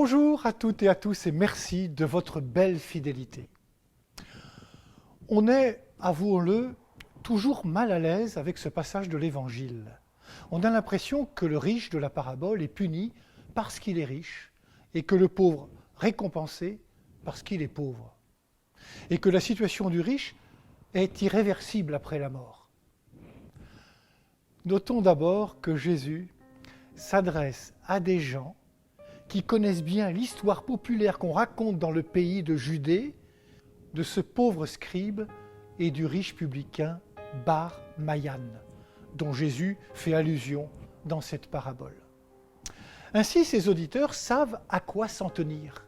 Bonjour à toutes et à tous et merci de votre belle fidélité. On est, avouons-le, toujours mal à l'aise avec ce passage de l'Évangile. On a l'impression que le riche de la parabole est puni parce qu'il est riche et que le pauvre récompensé parce qu'il est pauvre. Et que la situation du riche est irréversible après la mort. Notons d'abord que Jésus s'adresse à des gens qui connaissent bien l'histoire populaire qu'on raconte dans le pays de Judée, de ce pauvre scribe et du riche publicain Bar Maïan, dont Jésus fait allusion dans cette parabole. Ainsi, ses auditeurs savent à quoi s'en tenir.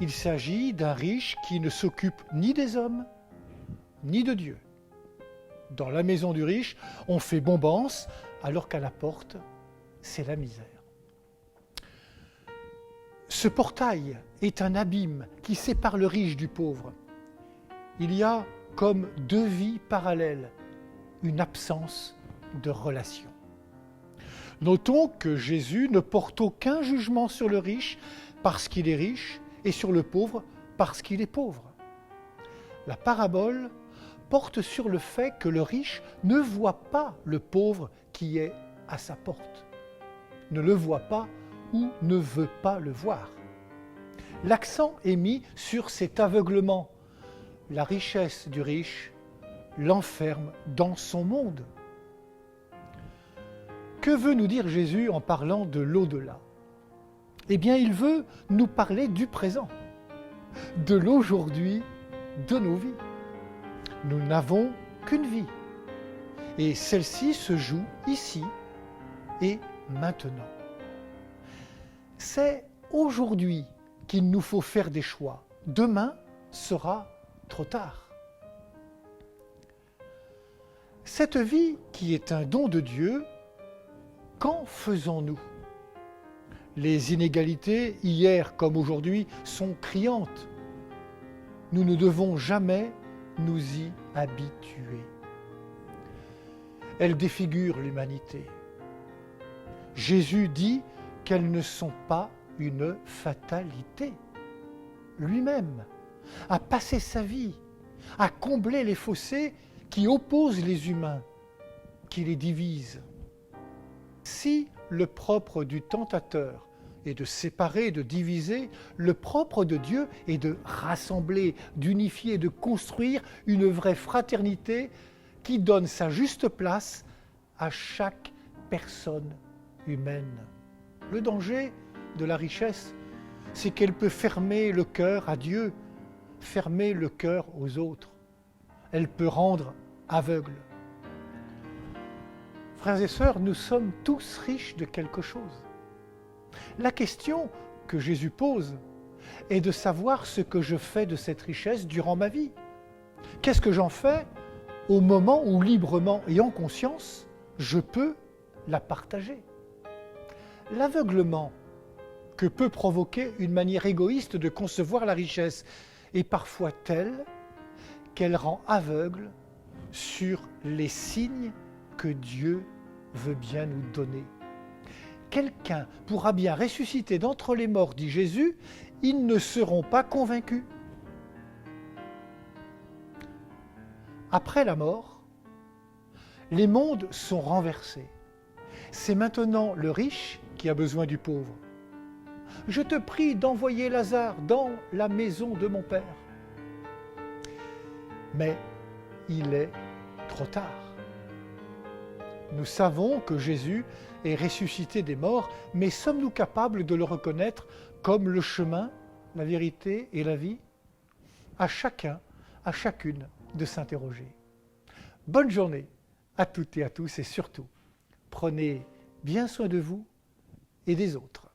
Il s'agit d'un riche qui ne s'occupe ni des hommes, ni de Dieu. Dans la maison du riche, on fait bombance, alors qu'à la porte, c'est la misère. Ce portail est un abîme qui sépare le riche du pauvre. Il y a comme deux vies parallèles, une absence de relation. Notons que Jésus ne porte aucun jugement sur le riche parce qu'il est riche et sur le pauvre parce qu'il est pauvre. La parabole porte sur le fait que le riche ne voit pas le pauvre qui est à sa porte, ne le voit pas ou ne veut pas le voir. L'accent est mis sur cet aveuglement. La richesse du riche l'enferme dans son monde. Que veut nous dire Jésus en parlant de l'au-delà ? Eh bien, il veut nous parler du présent, de l'aujourd'hui de nos vies. Nous n'avons qu'une vie, et celle-ci se joue ici et maintenant. C'est aujourd'hui qu'il nous faut faire des choix. Demain sera trop tard. Cette vie qui est un don de Dieu, qu'en faisons-nous ? Les inégalités, hier comme aujourd'hui, sont criantes. Nous ne devons jamais nous y habituer. Elles défigurent l'humanité. Jésus dit qu'elles ne sont pas une fatalité. Lui-même a passé sa vie à combler les fossés qui opposent les humains, qui les divisent. Si le propre du tentateur est de séparer, de diviser, le propre de Dieu est de rassembler, d'unifier, de construire une vraie fraternité qui donne sa juste place à chaque personne humaine. Le danger de la richesse, c'est qu'elle peut fermer le cœur à Dieu, fermer le cœur aux autres. Elle peut rendre aveugle. Frères et sœurs, nous sommes tous riches de quelque chose. La question que Jésus pose est de savoir ce que je fais de cette richesse durant ma vie. Qu'est-ce que j'en fais au moment où librement et en conscience, je peux la partager ? L'aveuglement que peut provoquer une manière égoïste de concevoir la richesse est parfois telle qu'elle rend aveugle sur les signes que Dieu veut bien nous donner. Quelqu'un pourra bien ressusciter d'entre les morts, dit Jésus, ils ne seront pas convaincus. Après la mort, les mondes sont renversés. C'est maintenant le riche qui a besoin du pauvre. Je te prie d'envoyer Lazare dans la maison de mon Père. Mais il est trop tard. Nous savons que Jésus est ressuscité des morts, mais sommes-nous capables de le reconnaître comme le chemin, la vérité et la vie ? À chacun, à chacune de s'interroger. Bonne journée à toutes et à tous et surtout, prenez bien soin de vous et des autres.